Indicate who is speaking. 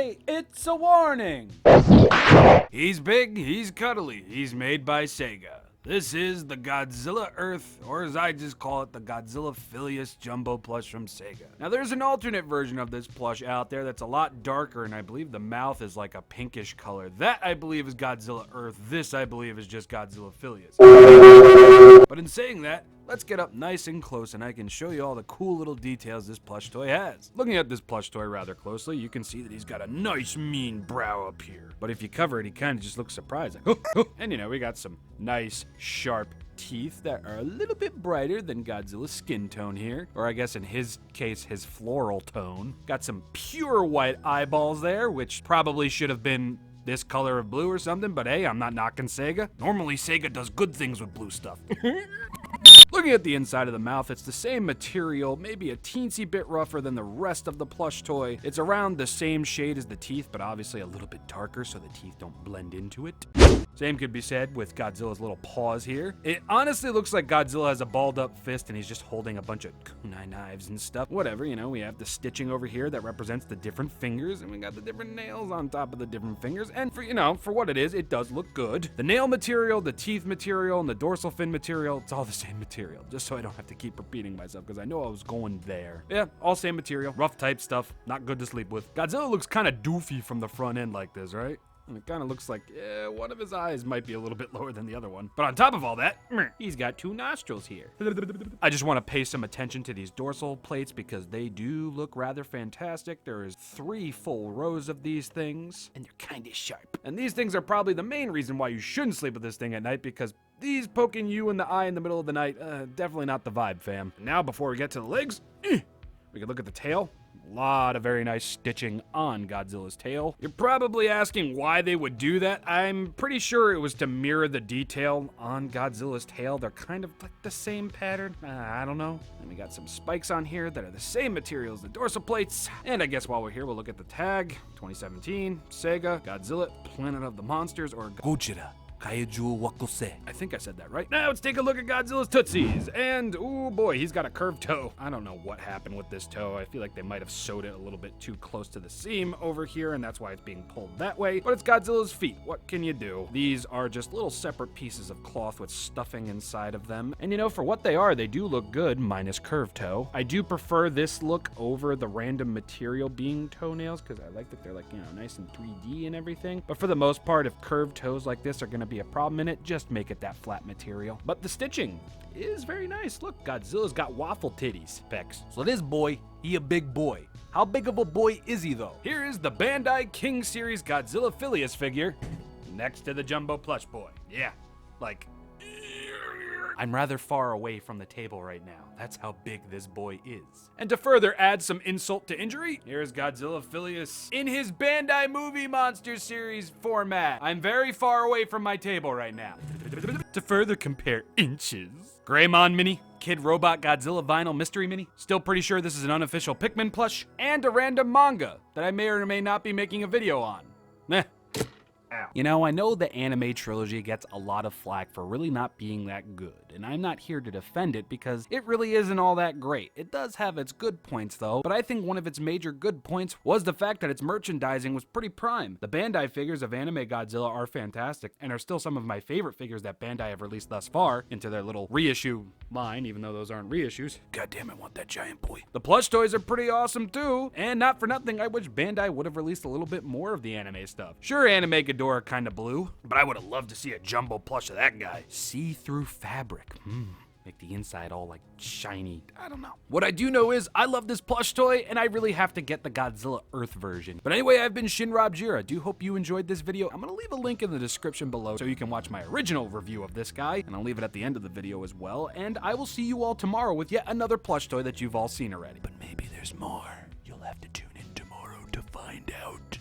Speaker 1: Hey, it's a warning! He's big, he's cuddly, he's made by SEGA. This is the Godzilla Earth, or as I just call it, the Godzilla Filius Jumbo Plush from SEGA. Now there's an alternate version of this plush out there that's a lot darker, and I believe the mouth is like a pinkish color. That I believe is Godzilla Earth. This I believe is just Godzilla Filius. But in saying that, let's get up nice and close and I can show you all the cool little details this plush toy has. Looking at this plush toy rather closely, you can see that he's got a nice mean brow up here. But if you cover it, he kind of just looks surprised. And you know, we got some nice sharp teeth that are a little bit brighter than Godzilla's skin tone here. Or I guess in his case, his floral tone. Got some pure white eyeballs there, which probably should have been this color of blue or something, but hey, I'm not knocking SEGA. Normally SEGA does good things with blue stuff. Looking at the inside of the mouth, it's the same material, maybe a teensy bit rougher than the rest of the plush toy. It's around the same shade as the teeth, but obviously a little bit darker so the teeth don't blend into it. Same could be said with Godzilla's little paws here. It honestly looks like Godzilla has a balled up fist and he's just holding a bunch of kunai knives and stuff. Whatever, you know, we have the stitching over here that represents the different fingers, and we got the different nails on top of the different fingers. And for, you know, for what it is, it does look good. The nail material, the teeth material, and the dorsal fin material, it's all the same material, just so I don't have to keep repeating myself, because I know I was going there. Yeah, all same material, rough type stuff, not good to sleep with. Godzilla looks kind of doofy from the front end like this, right? And it kind of looks like, yeah, one of his eyes might be a little bit lower than the other one. But on top of all that, he's got two nostrils here. I just want to pay some attention to these dorsal plates because they do look rather fantastic. There is 3 full rows of these things, and they're kind of sharp. And these things are probably the main reason why you shouldn't sleep with this thing at night, because these poking you in the eye in the middle of the night, definitely not the vibe, fam. Now, before we get to the legs, we can look at the tail. A lot of very nice stitching on Godzilla's tail. You're probably asking why they would do that. I'm pretty sure it was to mirror the detail on Godzilla's tail. They're kind of like the same pattern. I don't know. And we got some spikes on here that are the same material as the dorsal plates. And I guess while we're here, we'll look at the tag. 2017, SEGA, Godzilla, Planet of the Monsters, or Godzilla. Kaiju Wakose. I think I said that right. Now let's take a look at Godzilla's tootsies. And, oh boy, he's got a curved toe. I don't know what happened with this toe. I feel like they might have sewed it a little bit too close to the seam over here, and that's why it's being pulled that way. But it's Godzilla's feet. What can you do? These are just little separate pieces of cloth with stuffing inside of them. And you know, for what they are, they do look good, minus curved toe. I do prefer this look over the random material being toenails, because I like that they're like, you know, nice and 3D and everything. But for the most part, if curved toes like this are going to be a problem in it, just make it that flat material. But the stitching is very nice. Look, Godzilla's got waffle titties, pecs. So this boy, he a big boy. How big of a boy is he though? Here is the Bandai King Series Godzilla Filius figure next to the Jumbo Plush boy. Yeah, like, I'm rather far away from the table right now. That's how big this boy is. And to further add some insult to injury, here's Godzilla Filius in his Bandai Movie Monster Series format. I'm very far away from my table right now. To further compare inches, Greymon Mini, Kid Robot Godzilla Vinyl Mystery Mini, still pretty sure this is an unofficial Pikmin plush, and a random manga that I may or may not be making a video on. Meh. You know, I know the anime trilogy gets a lot of flack for really not being that good, and I'm not here to defend it because it really isn't all that great. It does have its good points though, but I think one of its major good points was the fact that its merchandising was pretty prime. The Bandai figures of anime Godzilla are fantastic, and are still some of my favorite figures that Bandai have released thus far into their little reissue line, even though those aren't reissues. Goddamn, I want that giant boy. The plush toys are pretty awesome too, and not for nothing, I wish Bandai would have released a little bit more of the anime stuff. Sure, Anime Ghidorah kind of blue, but I would have loved to see a jumbo plush of that guy. See-through fabric. Make the inside all like shiny. I don't know. What I do know is I love this plush toy, and I really have to get the Godzilla Earth version. But anyway, I've been ShinRobjira. I do hope you enjoyed this video. I'm gonna leave a link in the description below so you can watch my original review of this guy, and I'll leave it at the end of the video as well. And I will see you all tomorrow with yet another plush toy that you've all seen already. But maybe there's more. You'll have to tune in tomorrow to find out.